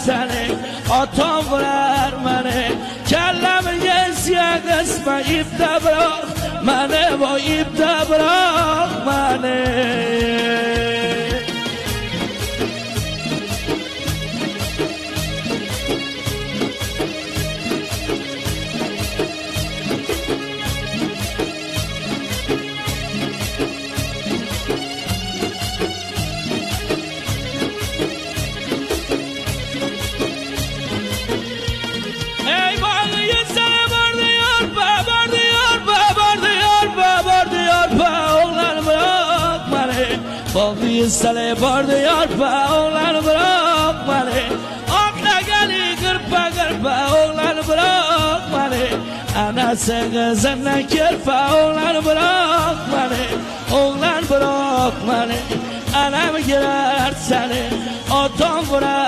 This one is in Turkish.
seni, atam vurar beni. Kellemi yesiye kısma ipte bırak beni, bu ipte bırak beni. Sale bardı yarpa oğlan bırak beni. Akla geli kırpa kırpa oğlan bırak beni. Anası kızına kirpa oğlan bırak beni. Oğlan bırak beni. Anam girer seni, atam vurar